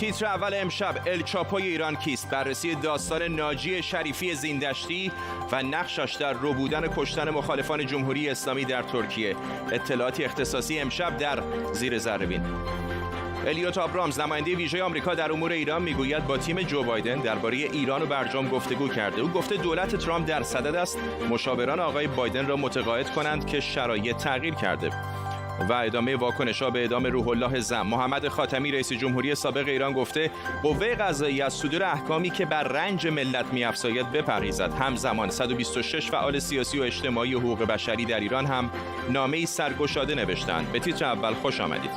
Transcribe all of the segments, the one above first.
تیتر اول امشب، الچاپوی ایران کیست؟ بررسی داستان ناجی شریفی زیندشتی و نقشش در ربودن کشتن مخالفان جمهوری اسلامی در ترکیه. اطلاعاتی اختصاصی امشب در زیر ذره‌بین. الیوت آبرامز، نماینده ویژه آمریکا در امور ایران، میگوید با تیم جو بایدن درباره ایران و برجام گفتگو کرده. او گفته دولت ترامپ در صدد است مشاوران آقای بایدن را متقاعد کنند که شرایط تغییر کرده. و ادامه واکنش‌ها به اعدام روح الله زم. محمد خاتمی، رئیس جمهوری سابق ایران، گفته قوه قضاییه از صدور احکامی که بر رنج ملت می‌افزاید بپرهیزد. همزمان 126 فعال سیاسی و اجتماعی و حقوق بشری در ایران هم نامه‌ای سرگشاده نوشتند. به تیتر اول خوش آمدید.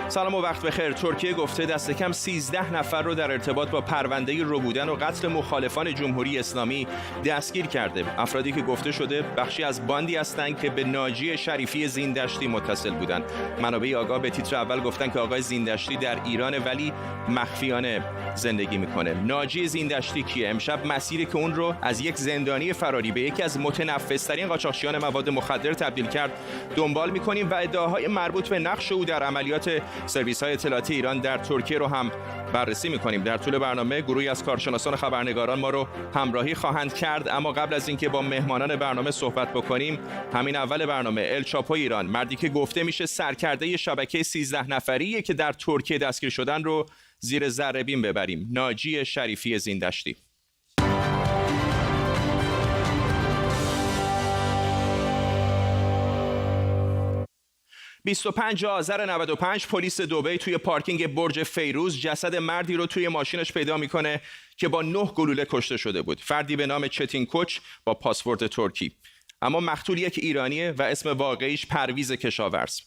سلام و وقت بخیر. ترکیه گفته دست کم 13 نفر رو در ارتباط با پرونده ربودن و قتل مخالفان جمهوری اسلامی دستگیر کرده. افرادی که گفته شده بخشی از باندی هستند که به ناجی شریفی زیندشتی متصل بودند. منابع آگاه به تیتر اول گفتن که آقای زیندشتی در ایران ولی مخفیانه زندگی میکنه. ناجی زیندشتی کیه؟ امشب مسیری که اون رو از یک زندانی فراری به یکی از متنفذترین قاچاقچیان مواد مخدر تبدیل کرد دنبال میکنیم و ادعاهای مربوط به نقش او در عملیات سرویس‌های اطلاعاتی ایران در ترکیه رو هم بررسی می‌کنیم. در طول برنامه گروهی از کارشناسان و خبرنگاران ما رو همراهی خواهند کرد، اما قبل از اینکه با مهمانان برنامه صحبت بکنیم، همین اول برنامه الچاپو ایران، مردی که گفته میشه سرکرده شبکه 13 نفریه که در ترکیه دستگیر شدن، رو زیر ذره‌بین ببریم. ناجی شریفی زیندشتی. 25 آذر 95 پلیس دبی توی پارکینگ برج فیروز جسد مردی رو توی ماشینش پیدا میکنه که با 9 گلوله کشته شده بود. فردی به نام چتین کوچ با پاسپورت ترکی، اما مقتول یک ایرانیه و اسم واقعیش پرویز کشاورز.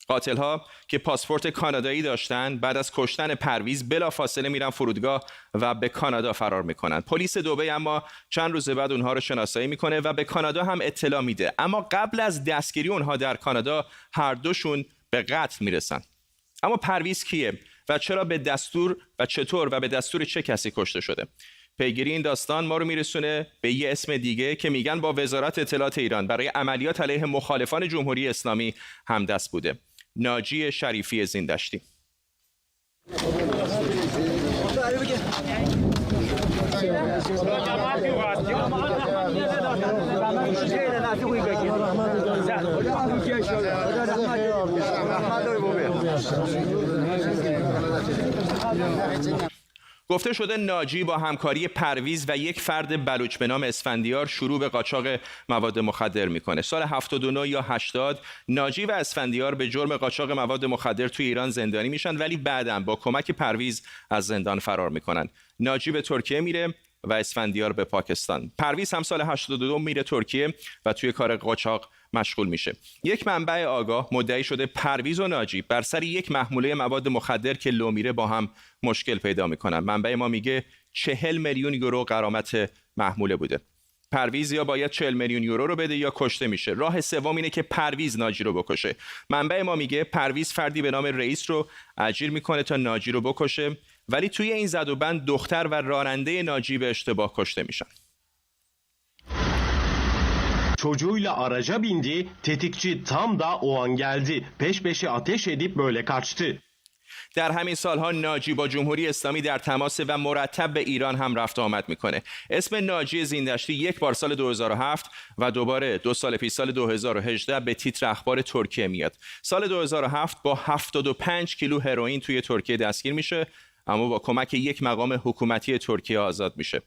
قاتل‌ها که پاسپورت کانادایی داشتن بعد از کشتن پرویز بلافاصله میرن فرودگاه و به کانادا فرار میکنن. پلیس دبی اما چند روز بعد اونها رو شناسایی میکنه و به کانادا هم اطلاع میده، اما قبل از دستگیری اونها در کانادا هر دوشون به قتل میرسن. اما پرویز کیه و چرا به دستور و چطور و به دستور چه کسی کشته شده؟ پیگیری این داستان ما رو میرسونه به یه اسم دیگه که میگن با وزارت اطلاعات ایران برای عملیات علیه مخالفان جمهوری اسلامی همدست بوده. ناجی شریفی زیندشتی. گفته شده ناجی با همکاری پرویز و یک فرد بلوچ به نام اسفندیار شروع به قاچاق مواد مخدر میکنه. سال 79 یا 80 ناجی و اسفندیار به جرم قاچاق مواد مخدر توی ایران زندانی میشن، ولی بعداً با کمک پرویز از زندان فرار میکنن. ناجی به ترکیه میره و اسفندیار به پاکستان. پرویز هم سال 82 میره ترکیه و توی کار قاچاق مشغول میشه. یک منبع آگاه مدعی شده پرویز و ناجی بر سر یک محموله مواد مخدر که لو میره با هم مشکل پیدا میکنن. منبع ما میگه 40 میلیون یورو غرامت محموله بوده. پرویز یا باید 40 میلیون یورو رو بده یا کشته میشه. راه سوم اینه که پرویز ناجی رو بکشه. منبع ما میگه پرویز فردی به نام رئیس رو اجیر میکنه تا ناجی رو بکشه، ولی توی این زدوبند دختر و راننده nacı به اشتباه کشته میشن. Çocuğuyla araca bindi, tetikçi tam da o an geldi. Peş peşe ateş edip böyle kaçtı. در همین سالها ناجی با جمهوری اسلامی در تماس و مرتب به ایران هم رفت آمد میکنه. اسم ناجی زیندشتی یک بار سال 2007 و دوباره 2 سال پیش سال 2018 به تیتر اخبار ترکیه میاد. سال 2007 با 75 کیلو هروئین توی ترکیه دستگیر میشه، اما با کمک یک مقام حکومتی ترکیه آزاد میشه.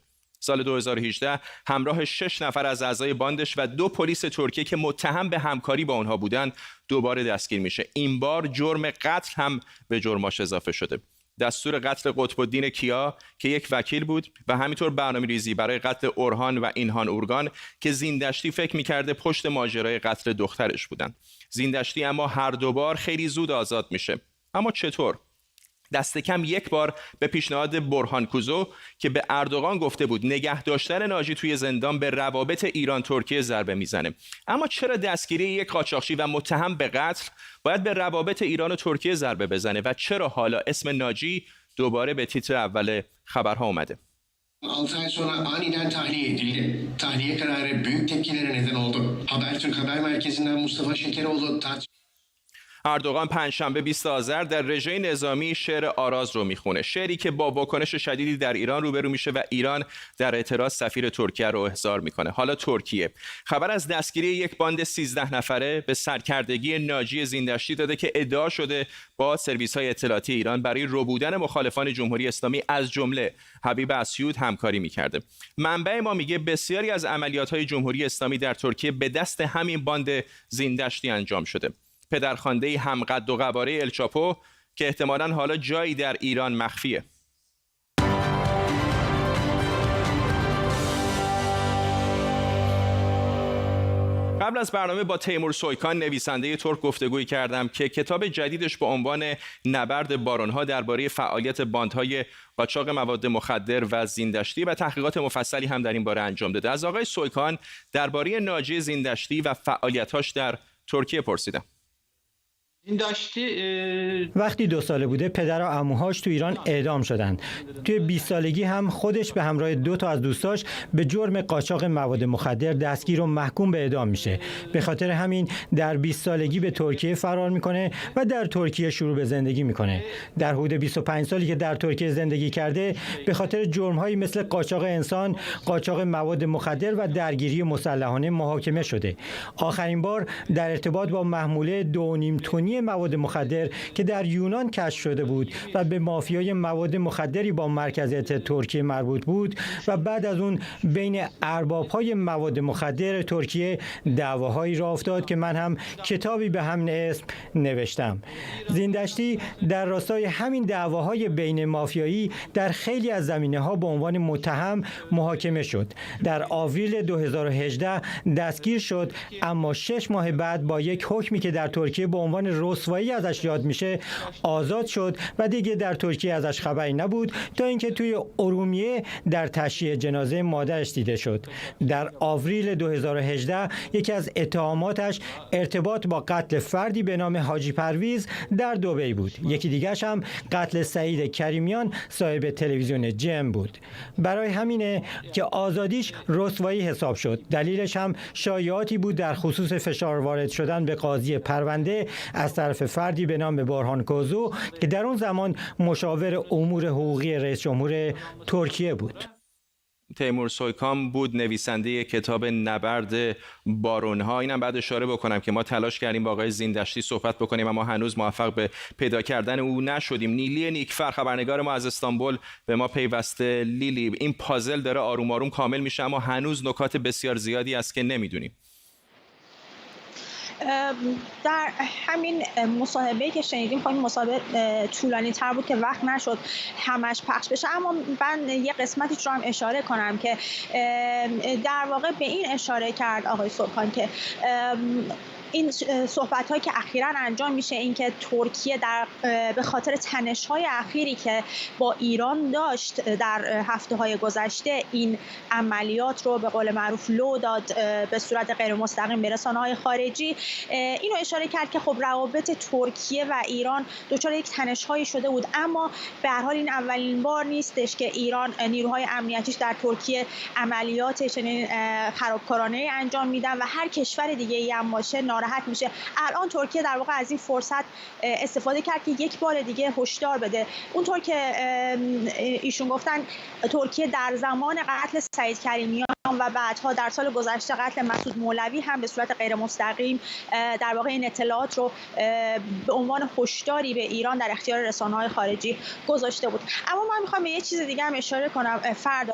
سال 2018 همراه 6 نفر از اعضای باندش و 2 پلیس ترکیه که متهم به همکاری با اونها بودن دوباره دستگیر میشه. این بار جرم قتل هم به جرماش اضافه شده. دستور قتل قطب الدین کیا که یک وکیل بود و همینطور برنامه‌ریزی برای قتل اورهان و اینهان اورگان که زیندشتی فکر می‌کرده پشت ماجرای قتل دخترش بودن. زیندشتی اما هر دوبار خیلی زود آزاد میشه. اما چطور؟ دست کم یک بار به پیشنهاد برهان کوزو که به اردوغان گفته بود نگه داشتن ناجی توی زندان به روابط ایران ترکیه ضربه میزنه. اما چرا دستگیری یک قاچاقچی و متهم به قتل باید به روابط ایران و türkiye ضربه بزنه و چرا حالا اسم ناجی دوباره به تیتر اول خبرها اومده؟ 6 ay sonra aniden tahliye edildi. Tahliye kararı büyük tepkilere neden oldu. Habertürk Haber Merkezi'nden Mustafa Şekeroğlu اردوغان پنجشنبه 20 آذر در رژه نظامی شعر آراز رو میخونه، شعری که با واکنش شدیدی در ایران روبرو میشه و ایران در اعتراض سفیر ترکیه رو احضار میکنه. حالا ترکیه خبر از دستگیری یک باند 13 نفره به سرکردگی ناجی زیندشتی داده که ادعا شده با سرویس‌های اطلاعاتی ایران برای ربودن مخالفان جمهوری اسلامی از جمله حبیب اسیود همکاری میکرده. منبع ما میگه بسیاری از عملیات‌های جمهوری اسلامی در ترکیه به دست همین باند زیندشتی انجام شده. پدرخوانده همقد و قواره الچاپو که احتمالاً حالا جایی در ایران مخفیه. قبل از برنامه با تیمور سویکان نویسنده ترک گفتگویی کردم که کتاب جدیدش با عنوان نبرد بارونها درباره فعالیت باندهای قاچاق مواد مخدر و زیندشتی و تحقیقات مفصلی هم در این باره انجام داده. از آقای سویکان درباره ناجی زیندشتی و فعالیت‌هاش در ترکیه پرسیدم. وقتی 2 ساله بوده پدر و عموهاش تو ایران اعدام شدن. توی 20 سالگی هم خودش به همراه 2 تا از دوستاش به جرم قاچاق مواد مخدر دستگیر و محکوم به اعدام میشه. به خاطر همین در 20 سالگی به ترکیه فرار میکنه و در ترکیه شروع به زندگی میکنه. در حدود 25 سالی که در ترکیه زندگی کرده به خاطر جرم‌هایی مثل قاچاق انسان، قاچاق مواد مخدر و درگیری مسلحانه محاکمه شده. آخرین بار در ارتباط با محموله 2.5 تنی مواد مخدر که در یونان کشف شده بود و به مافیای مواد مخدری با مرکزیت ترکیه مربوط بود و بعد از اون بین ارباب‌های مواد مخدر ترکیه دعواهایی راه افتاد که من هم کتابی به همین اسم نوشتم. زیندشتی در راستای همین دعواهای بین مافیایی در خیلی از زمینه‌ها به عنوان متهم محاکمه شد. در آوریل 2018 دستگیر شد، اما 6 ماه بعد با یک حکمی که در ترکیه به عنوان رسوایی ازش یاد میشه آزاد شد و دیگه در ترکیه ازش خبری نبود تا اینکه توی ارومیه در تشییع جنازه مادرش دیده شد. در آوریل 2018 یکی از اتهاماتش ارتباط با قتل فردی به نام حاجی پرویز در دبی بود. یکی دیگرش هم قتل سعید کریمیان صاحب تلویزیون جم بود. برای همینه که آزادیش رسوایی حساب شد. دلیلش هم شایعاتی بود در خصوص فشار وارد شدن به قاضی پرونده از طرف فردی به نام برهان کوزو که در اون زمان مشاور امور حقوقی رئیس جمهور ترکیه بود. تیمور سویکان بود، نویسنده کتاب نبرد بارونها. اینم بعد اشاره بکنم که ما تلاش کردیم با آقای زیندشتی صحبت بکنیم اما هنوز موفق به پیدا کردن او نشدیم. نیلی نیکفر خبرنگار ما از استانبول به ما پیوسته. لیلی، این پازل داره آروم آروم کامل میشه اما هنوز نکات بسیار زیادی است که نمیدونیم. در همین مصاحبه‌ای که شنیدیم خب این مصاحبه طولانی تر بود که وقت نشد همش پخش بشه، اما من یه قسمتی رو هم اشاره کنم که در واقع به این اشاره کرد آقای سویکان که این صحبت‌هایی که اخیراً انجام میشه، این که ترکیه به خاطر تنش‌های اخیری که با ایران داشت در هفته‌های گذشته این عملیات رو به قول معروف لو داد به صورت غیر مستقیم به رسانه‌های خارجی. اینو اشاره کرد که خب روابط ترکیه و ایران دچار یک تنش‌هایی شده بود، اما به هر حال این اولین بار نیستش که ایران نیروهای امنیتیش در ترکیه عملیات چنین خرابکارانه انجام میدن و هر کشور دیگه‌ای هم باشه ناراحت میشه. الان ترکیه در واقع از این فرصت استفاده کرد که یک بار دیگه هشدار بده. اونطور که ایشون گفتن ترکیه در زمان قتل سعید کریمیان و بعدها در سال گذشته قتل مسعود مولوی هم به صورت غیر مستقیم در واقع این اطلاعات رو به عنوان هشداری به ایران در اختیار رسانه‌های خارجی گذاشته بود. اما من میخوام به یه چیز دیگه هم اشاره کنم. فردا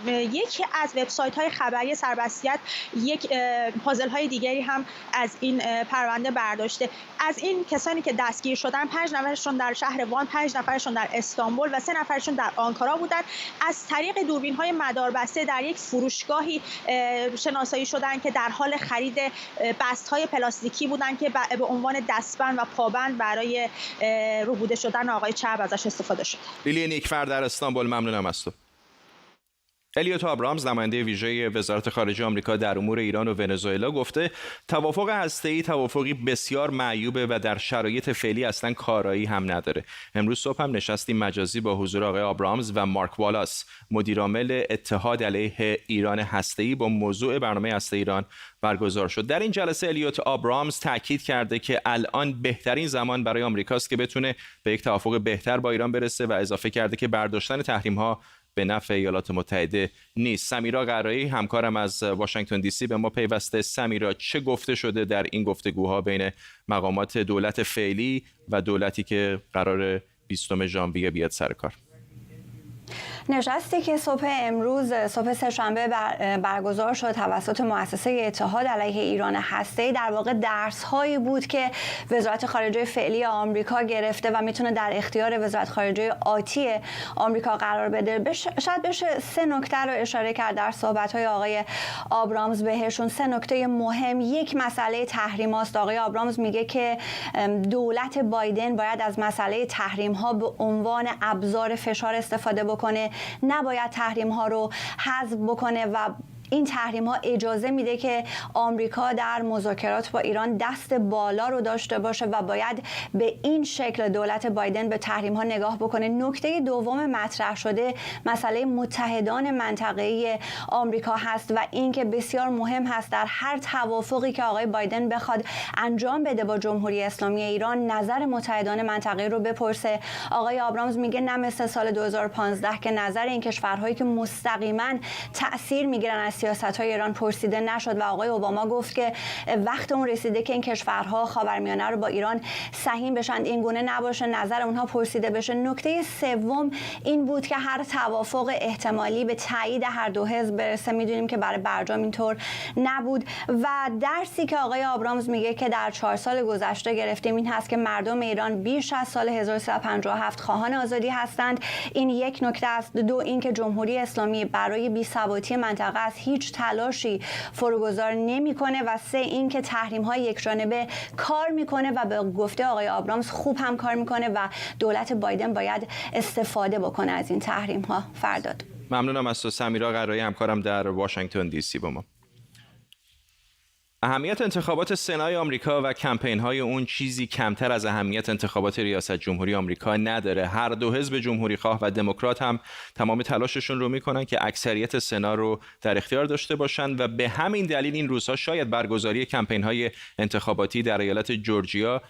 یکی از وبسایت‌های خبری سربستیت یک پازل‌های دیگری هم از این پرونده برداشته. از این کسانی که دستگیر شدن 5 نفرشون در شهر وان، 5 نفرشون در استانبول و 3 نفرشون در آنکارا بودن. از طریق دوربین‌های مداربسته در یک فروشگاهی شناسایی شدن که در حال خرید بست‌های پلاستیکی بودن که به عنوان دستبند و پابند برای ربوده شدن آقای چرب ازش استفاده شد. لیلی نیکفر در استانبول، ممنونم از تو. الیوت آبرامز، نماینده ویژه وزارت خارجه آمریکا در امور ایران و ونزوئلا، گفته توافق هسته‌ای توافقی بسیار معیوبه و در شرایط فعلی اصلا کارایی هم نداره. امروز صبح هم نشستی مجازی با حضور آقای آبرامز و مارک والاس، مدیرعامل اتحاد علیه ایران هسته‌ای، با موضوع برنامه هسته ایران برگزار شد. در این جلسه الیوت آبرامز تاکید کرده که الان بهترین زمان برای آمریکاست که بتونه به یک توافق بهتر با ایران برسه و اضافه کرده که برداشتن تحریم‌ها به نفع ایالات متحده نیست. سمیرا قرایی، همکارم از واشنگتن دی سی، به ما پیوسته. سمیرا، چه گفته شده در این گفتگوها بین مقامات دولت فعلی و دولتی که قرار 20 ژانویه بیاد سر کار؟ نشستی که صبح سه‌شنبه برگزار شد توسط مؤسسه اتحاد علیه ایران هسته‌ای، در واقع درس‌هایی بود که وزارت خارجه فعلی آمریکا گرفته و میتونه در اختیار وزارت خارجه آتی آمریکا قرار بده. شاید بشه 3 نکته رو اشاره کرد در صحبت‌های آقای آبرامز بهشون. 3 نکته مهم. یک، مسئله تحریم‌هاست. آقای آبرامز میگه که دولت بایدن باید از مسئله تحریم‌ها به عنوان ابزار فشار استفاده بکنه، نباید تحریم ها رو حذف بکنه و این تحریم ها اجازه میده که آمریکا در مذاکرات با ایران دست بالا رو داشته باشه و باید به این شکل دولت بایدن به تحریم ها نگاه بکنه. نکته دوم مطرح شده مسئله متحدان منطقه‌ای آمریکا هست و این که بسیار مهم هست در هر توافقی که آقای بایدن بخواد انجام بده با جمهوری اسلامی ایران نظر متحدان منطقه‌ای رو بپرسه. آقای آبرامز میگه نه مثل سال 2015 که نظر این کشورهایی که مستقیما تأثیر میگیرن از سیاست‌های ایران پرسیده نشد و آقای اوباما گفت که وقت اون رسیده که این کشورها خاورمیانه رو با ایران سهیم بشن، این گونه نباشه، نظر اونها پرسیده بشه. نکته سوم این بود که هر توافق احتمالی به تایید هر دو حزب برسه. میدونیم که برای برجام اینطور نبود و درسی که آقای آبرامز میگه که در 4 سال گذشته گرفتیم این هست که مردم ایران بیش از سال 1357 خواهان آزادی هستند. این یک نکته است. 2 اینکه جمهوری اسلامی برای بی‌ثباتی منطقه از هیچ تلاشی فروگذار نمیکنه و 3 اینکه تحریم‌های یکجانبه کار میکنه و به گفته آقای آبرامز خوب هم کار میکنه و دولت بایدن باید استفاده بکنه از این تحریم‌ها. فرداد. ممنونم از تو سمیرا قرایی، همکارم در واشنگتن دی سی با ما. اهمیت انتخابات سنای آمریکا و کمپین‌های اون چیزی کمتر از اهمیت انتخابات ریاست جمهوری آمریکا نداره. هر دو حزب جمهوری‌خواه و دموکرات هم تمام تلاششون رو میکنن که اکثریت سنا رو در اختیار داشته باشن و به همین دلیل این روزها شاید برگزاری کمپین‌های انتخاباتی در ایالت جورجیا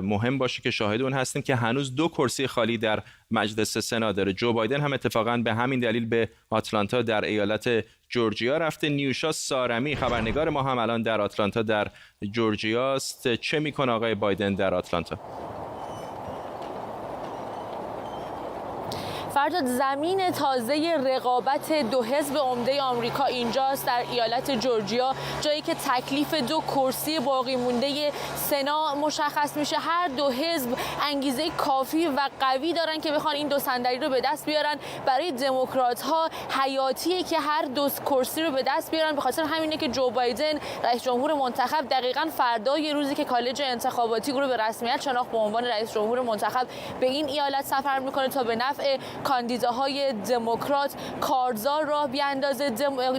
مهم باشه که شاهد اون هستیم که هنوز 2 کرسی خالی در مجلس سنا داره. جو بایدن هم اتفاقا به همین دلیل به آتلانتا در ایالت جورجیا رفته. نیوشا سارمی، خبرنگار ما، هم الان در آتلانتا در جورجیا است. چه میکنه آقای بایدن در آتلانتا؟ فرجاد، زمین تازه رقابت 2 حزب عمده آمریکا اینجاست در ایالت جورجیا، جایی که تکلیف 2 کرسی باقی مونده سنا مشخص میشه. هر 2 حزب انگیزه کافی و قوی دارن که بخوان این 2 صندلی رو به دست بیارن. برای دموکرات ها حیاتیه که هر 2 کرسی رو به دست بیارن. به خاطر همینه که جو بایدن رئیس جمهور منتخب دقیقاً فردای روزی که کالج انتخاباتی رو به رسمیت شناخت به عنوان رئیس جمهور منتخب به این ایالت سفر میکنه تا به نفع کاندیداهای دموکرات کارزار راه بیاندازه.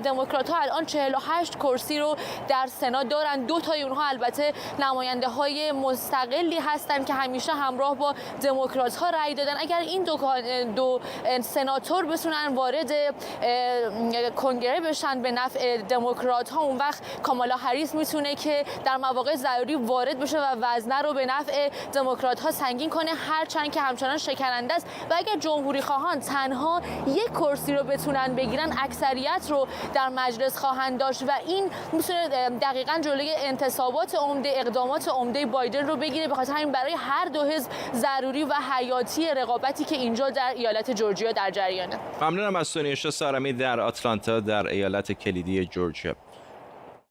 دموکرات ها الان 48 کرسی رو در سنا دارن. 2 تای اونها البته نماینده های مستقلی هستن که همیشه همراه با دموکرات ها رأی دادن. اگر این 2 سناتور بتونن وارد کنگره بشن به نفع دموکرات ها، اون وقت کامالا هریس میتونه که در مواقع ضروری وارد بشه و وزنه رو به نفع دموکرات ها سنگین کنه، هرچند که همچنان شکننده است. و اگر جمهوری خواهان تنها یک کرسی رو بتونن بگیرن، اکثریت رو در مجلس خواهند داشت و این میتونه دقیقاً جلوی انتصابات عمده، اقدامات عمده بایدن رو بگیره. بخاطر همین برای هر دو حزب ضروری و حیاتی رقابتی که اینجا در ایالت جورجیا در جریانه. ممنونم از سونیشا سارمی در آتلانتا در ایالت کلیدی جورجیا.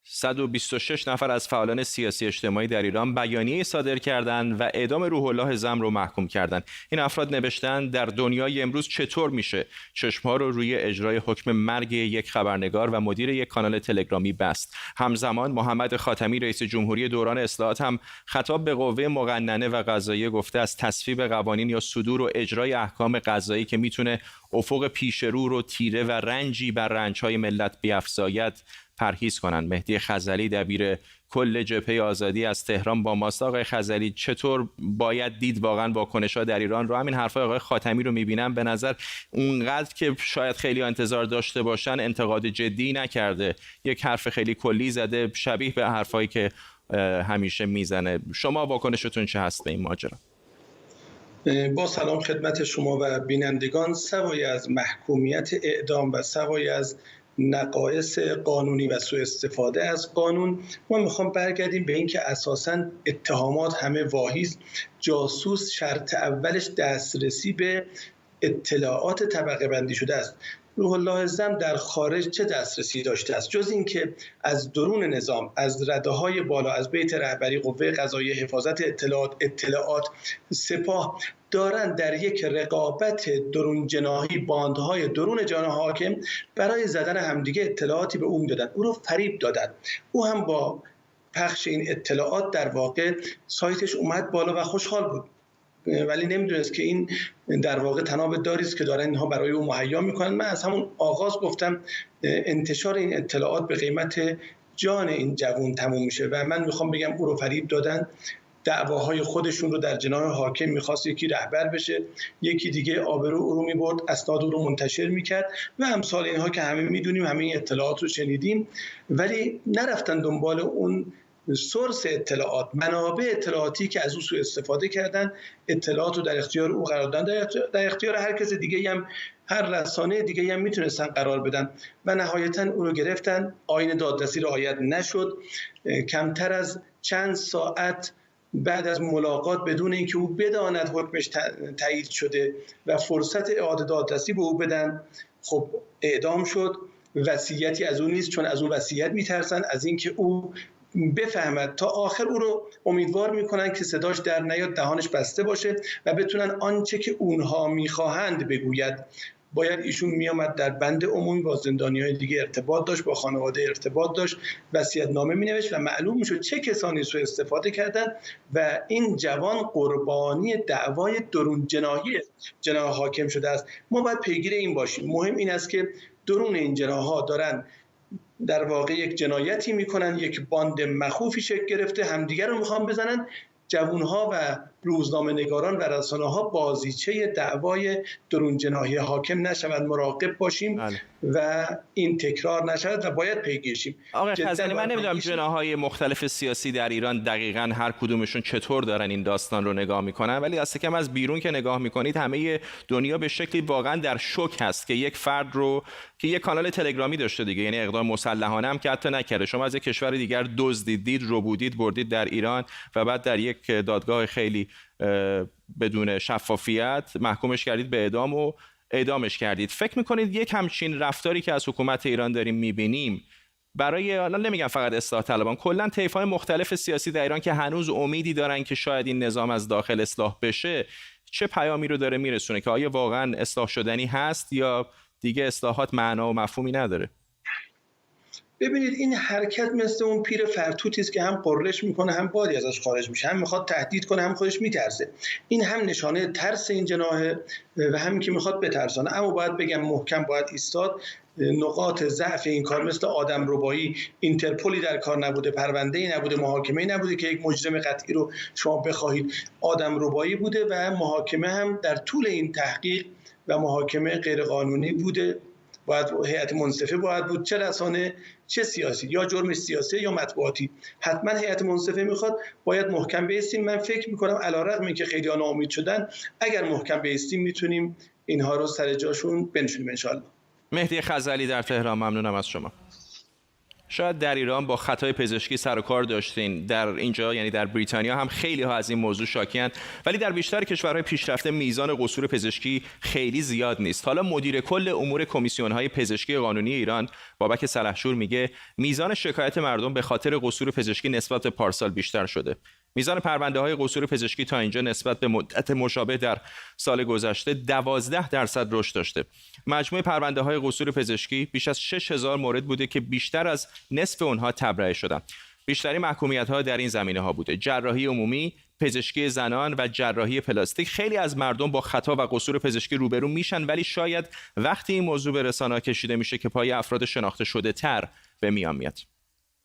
126 نفر از فعالان سیاسی اجتماعی در ایران بیانیه صادر کردند و اعدام روح الله زم رو محکوم کردند. این افراد نوشتند در دنیای امروز چطور میشه چشم‌ها رو روی اجرای حکم مرگ یک خبرنگار و مدیر یک کانال تلگرامی بست. همزمان محمد خاتمی رئیس جمهوری دوران اصلاحات هم خطاب به قوه مقننه و قضاییه گفته از تصویب قوانین یا صدور و اجرای احکام قضایی که میتونه افق پیش رو تیره و رنجی بر رنج‌های ملت بیفزاید پرهیز کنند. مهدی خزعلی دبیر کل جبهه آزادی از تهران با ماست. آقای خزعلی، چطور باید دید واقعا واکنش‌ها در ایران رو؟ همین حرفای آقای خاتمی رو می‌بینم به نظر اونقدر که شاید خیلی انتظار داشته باشن انتقاد جدی نکرده، یک حرف خیلی کلی زده شبیه به حرفایی که همیشه میزنه. شما واکنشتون چه هست به این ماجرا؟ با سلام خدمت شما و بینندگان. سوای از محکومیت اعدام و سوای از نقایص قانونی و سوء استفاده از قانون، ما میخوام برگردیم به این که اساساً اتهامات همه واهی است. جاسوس شرط اولش دسترسی به اطلاعات طبقه بندی شده است. روح الله زم در خارج چه دسترسی داشته است جز اینکه از درون نظام، از رده‌های بالا، از بیت رهبری، قوه قضاییه، حفاظت اطلاعات، سپاه دارند در یک رقابت درون جناحی، باندهای درون جناح حاکم برای زدن همدیگه اطلاعاتی به او میدادند، او رو فریب دادند. او هم با پخش این اطلاعات در واقع سایتش اومد بالا و خوشحال بود، ولی نمیدونست که این در واقع طناب داری است که دارن اینها برای او مهیا میکنن. من از همون آغاز گفتم انتشار این اطلاعات به قیمت جان این جوان تموم میشه و من میخوام بگم او رو فریب دادن. دعواهای خودشون رو در جناح حاکم میخواست یکی رهبر بشه، یکی دیگه آبرو او رو میبرد، اسناد او رو منتشر میکرد و امثال اینها که همه میدونیم، همه این اطلاعات رو شنیدیم، ولی نرفتن دنبال اون سورس اطلاعات، منابع اطلاعاتی که از او سوء استفاده کردن، اطلاعات رو در اختیار او قرار دادن، در اختیار هر کس دیگه هم، هر رسانه دیگه هم میتونستن قرار بدن و نهایتا او رو گرفتن. آیین دادرسی رعایت نشد. کمتر از چند ساعت بعد از ملاقات بدون اینکه او بداند حکمش تایید شده و فرصت اعاده دادرسی به او بدن، خب اعدام شد. وصیتی از او نیست، چون از او وصیت میترسن، از اینکه او بفهمد. تا آخر او رو امیدوار میکنن که صداش در نیاد، دهانش بسته باشه و بتونن آنچه که اونها میخواهند بگوید. باید ایشون میامد در بند عمومی با زندانیای دیگه ارتباط داشت، با خانواده ارتباط داشت، وصیت‌نامه مینوشت و معلوم میشد چه کسانی سوء استفاده کردن و این جوان قربانی دعوای درون جناحی جناح حاکم شده است. ما باید پیگیر این باشیم. مهم این است که درون این جناح‌ها دارن در واقع یک جنایتی میکنن، یک باند مخوفی شکل گرفته، همدیگر رو میخوان بزنن. جوانها و روزنامه‌نگاران و رسانه‌ها بازیچه دعوای درون جناحی حاکم نشوند. مراقب باشیم و این تکرار نشود و باید پیگیر شیم. آقای خزعلی، من نمیدونم جناح‌های مختلف سیاسی در ایران دقیقاً هر کدومشون چطور دارن این داستان رو نگاه میکنن، ولی دست کم از بیرون که نگاه میکنید همه دنیا به شکلی واقعاً در شوک هست که یک فرد رو که یک کانال تلگرامی داشته دیگه، یعنی اقدام مسلحانه هم که حتی نکرده، شما از یک کشور دیگر دزدیدید، ربودید، بردید در ایران و بعد در یک دادگاه خیلی بدون شفافیت محکومش کردید به اعدام و اعدامش کردید. فکر میکنید یک همچین رفتاری که از حکومت ایران داریم میبینیم برای، حالا نمیگم فقط اصلاح طلبان، کلا طیف‌های مختلف سیاسی در ایران که هنوز امیدی دارن که شاید این نظام از داخل اصلاح بشه، چه پیامی رو داره میرسونه که آیا واقعا اصلاح شدنی هست یا دیگه اصلاحات معنا و مفهومی نداره؟ ببینید، این حرکت مثل اون پیر فرتوتی است که هم قررش میکنه هم بادی ازش خارج میشه، هم میخواد تهدید کنه هم خودش میترسه. این هم نشانه ترس این جناحه و همین که میخواد بترسانه. اما باید بگم محکم باید ایستاد. نقاط ضعف این کار مثل آدمربایی، اینترپولی در کار نبوده، پرونده‌ای نبوده، محاکمه‌ای نبوده که یک مجرم قطعی رو شما بخواهید. آدمربایی بوده و محاکمه هم در طول این تحقیق و محاکمه غیرقانونی بوده. باید هیئت منصفه باید بود، چه رسانه چه سیاسی، یا جرم سیاسی یا مطبوعاتی. حتما هیئت منصفه میخواد، باید محکم بایستیم. من فکر میکنم علیرغم اینکه خیلی ناامید شدن، اگر محکم بایستیم میتونیم اینها رو سر جاشون بنشونیم انشالله. مهدی خزعلی در تهران، ممنونم از شما. شاید در ایران با خطای پزشکی سر و کار داشتین، در اینجا یعنی در بریتانیا هم خیلی ها از این موضوع شاکی‌اند، ولی در بیشتر کشورهای پیشرفته میزان قصور پزشکی خیلی زیاد نیست. حالا مدیر کل امور کمیسیون‌های پزشکی قانونی ایران بابک سلحشور میگه میزان شکایت مردم به خاطر قصور پزشکی نسبت به پارسال بیشتر شده. میزان پرونده‌های قصور پزشکی تا اینجا نسبت به مدت مشابه در سال گذشته 12% رشد داشته. مجموع پرونده‌های قصور پزشکی بیش از 6000 مورد بوده که بیشتر از نصف اونها تبرئه شدن. بیشترین محکومیت‌ها در این زمینه‌ها بوده: جراحی عمومی، پزشکی زنان و جراحی پلاستیک. خیلی از مردم با خطا و قصور پزشکی روبرو میشن، ولی شاید وقتی این موضوع به رسانه‌ها کشیده میشه که پای افراد شناخته شده تر به میان میاد.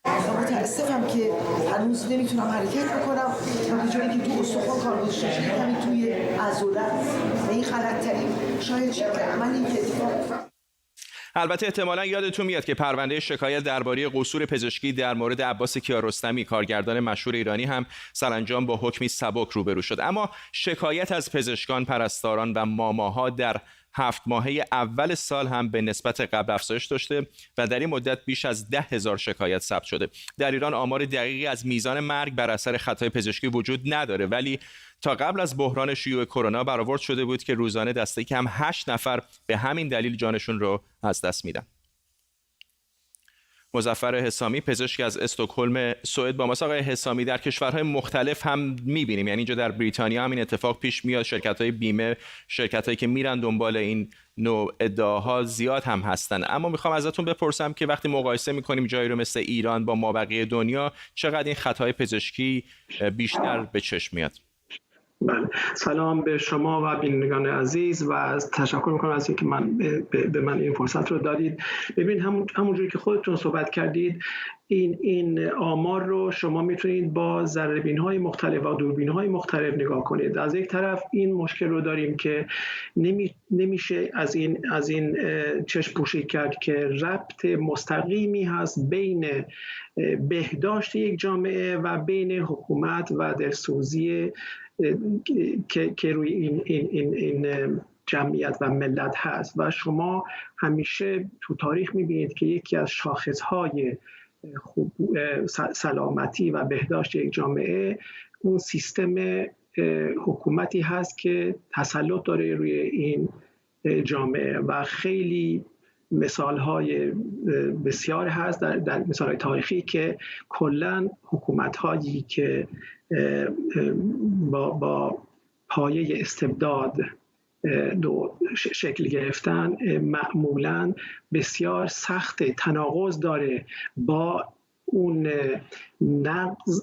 متاسفم که هنوز نمیتونم حرکت بکنم و به جایی که تو استخوان کاربردش همین توی عضلات و این غلط‌ترین شاید عملی که اتفاق. البته احتمالاً یادتون میاد که پرونده شکایت درباره قصور پزشکی در مورد عباس کیارستمی، کارگردان مشهور ایرانی، هم سرانجام با حکمی سبک روبرو شد. اما شکایت از پزشکان، پرستاران و ماماها در 7 ماهه اول سال هم به نسبت قبل افزایش داشته و در این مدت بیش از 10,000 شکایت ثبت شده. در ایران آمار دقیقی از میزان مرگ بر اثر خطای پزشکی وجود نداره، ولی تا قبل از بحران شیوع کرونا برآورد شده بود که روزانه دسته کم 8 نفر به همین دلیل جانشون رو از دست میدن. مظفر حسامی، پزشک از استکهلم، سوئد با ماست. آقای حسامی، در کشورهای مختلف هم می‌بینیم، یعنی اینجا در بریتانیا هم این اتفاق پیش میاد، شرکت‌های بیمه، شرکت‌هایی که میرن دنبال این نوع ادعاها زیاد هم هستن. اما میخوام ازتون بپرسم که وقتی مقایسه می‌کنیم جایی رو مثل ایران با مابقی دنیا، چقدر این خطاهای پزشکی بیشتر به چشم میاد؟ بله، سلام به شما و بینندگان عزیز و از تشکر میکنم از اینکه به من این فرصت رو دادید. ببین، همونجوری که خودتون صحبت کردید، این آمار رو شما میتونید با ذره‌بین‌های مختلف و دوربین‌های مختلف نگاه کنید. از یک طرف این مشکل رو داریم که نمیشه از این چشم پوشی کرد که ربط مستقیمی هست بین بهداشت یک جامعه و بین حکومت و دلسوزی که روی این جمعیت و ملت هست. و شما همیشه تو تاریخ میبینید که یکی از شاخصهای سلامتی و بهداشت یک جامعه اون سیستم حکومتی هست که تسلط داره روی این جامعه و خیلی مثالهای بسیار هست در مثالهای تاریخی که کلن حکومت‌هایی که با پایه استبداد شکل گرفتن معمولاً بسیار سخت، تناقض داره با اون نقض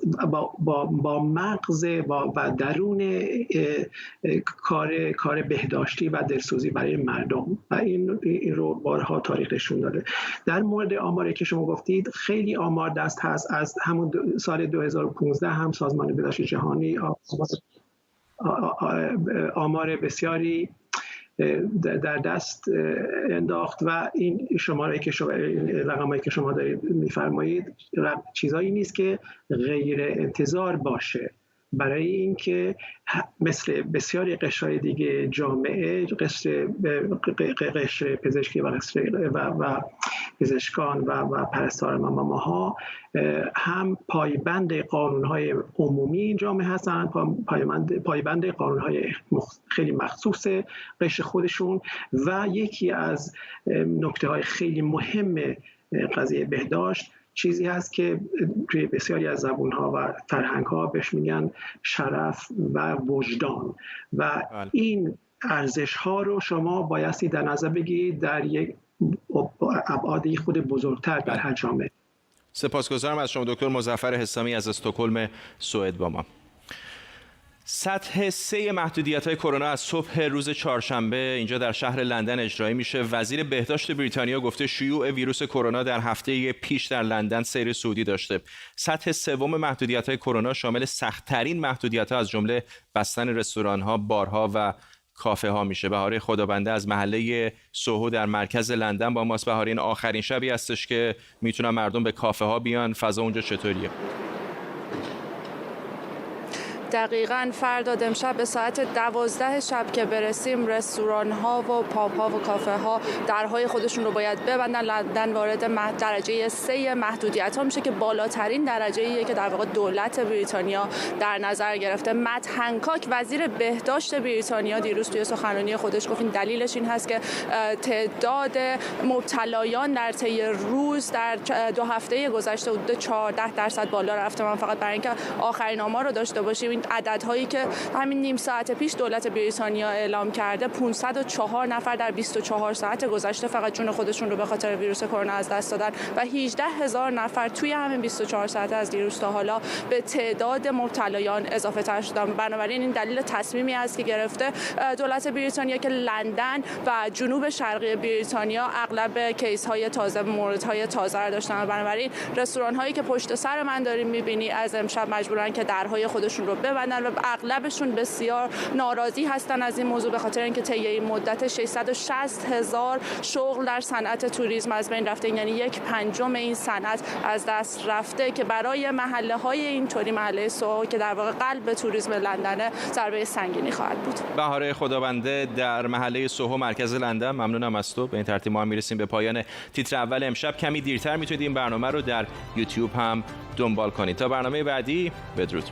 با مغز و درون کار بهداشتی و دلسوزی برای مردم و این رو بارها تاریخ نشون داده. در مورد آماری که شما گفتید، خیلی آمار دست هست. از همون سال 2015 هم سازمان بهداشت جهانی آمار بسیاری در دست انداخت و این رقمایی که شما دارید میفرمایید چیزایی نیست که غیر انتظار باشه، برای اینکه مثل بسیاری قشرهای دیگه جامعه، قشر پزشکی و پزشکان و پرستاران و ماماها هم پایبند قانونهای عمومی جامعه هستن، پایبند قانونهای خیلی مخصوص قشر خودشون. و یکی از نکته‌های خیلی مهم قضیه بهداشت چیزی هست که توی بسیاری از زبون‌ها و فرهنگ‌ها بهش میگن شرف و وجدان و این ارزش‌ها رو شما بایستی در نظر بگیرید در یک ابعادی خود بزرگتر در هر جامعه. سپاسگزارم از شما دکتر مظفر حسامی از استکهلم، سوئد با ما. سطح 3 محدودیت‌های کرونا از صبح روز چهارشنبه اینجا در شهر لندن اجرایی میشه. وزیر بهداشت بریتانیا گفته شیوع ویروس کرونا در هفته پیش در لندن سیر صعودی داشته. سطح 3 محدودیت‌های کرونا شامل سخت‌ترین محدودیت‌ها از جمله بستن رستوران‌ها، بارها و کافه ها میشه. بهاره خدابنده از محله سوهو در مرکز لندن با ماست. بهاره، این آخرین شبی هستش که میتونن مردم به کافه ها بیان، فضا اونجا چطوریه؟ دقیقاً فرداد امشب به ساعت 12 شب که برسیم رستوران ها و پاب ها و کافه ها درهای خودشون رو باید ببندن. لندن وارد درجه 3 محدودیت ها میشه که بالاترین درجه‌ایه که در واقع دولت بریتانیا در نظر گرفته. مت هنکاک وزیر بهداشت بریتانیا دیروز توی سخنرانی خودش گفت این دلیلش این هست که تعداد مبتلایان در طی روز در 2 هفته گذشته حدود 14% بالا رفته. من فقط برای اینکه آخرین آمار رو داشته باشیم، این عددهایی که همین نیم ساعت پیش دولت بریتانیا اعلام کرده، 504 نفر در 24 ساعت گذشته فقط جون خودشون رو به خاطر ویروس کرونا از دست دادن و 18,000 نفر توی همین 24 ساعت از دیروز تا حالا به تعداد مبتلایان اضافه تر شدن. بنابراین این دلیل تصمیمی است که گرفته دولت بریتانیا که لندن و جنوب شرقی بریتانیا اغلب کیس های تازه، موردهای تازه را داشتن. بنابراین رستوران هایی که پشت سر من داریم میبینی از امشب مجبورن که درهای خودشون رو ببندن و اغلبشون بسیار ناراضی هستن از این موضوع، به خاطر اینکه طی این مدت 660,000 شغل در صنعت توریسم از بین رفته، یعنی 1/5 این صنعت از دست رفته که برای محله های اینطوری محله سوهو که در واقع قلب توریسم لندن ضربه سنگینی خواهد بود. بهاره خدابنده در محله سوهو مرکز لندن، ممنونم از تو. به این ترتیب ما میرسیم به پایان تیتر اول امشب. کمی دیرتر میتونید این برنامه رو در یوتیوب هم دنبال کنید. تا برنامه بعدی، بدرود.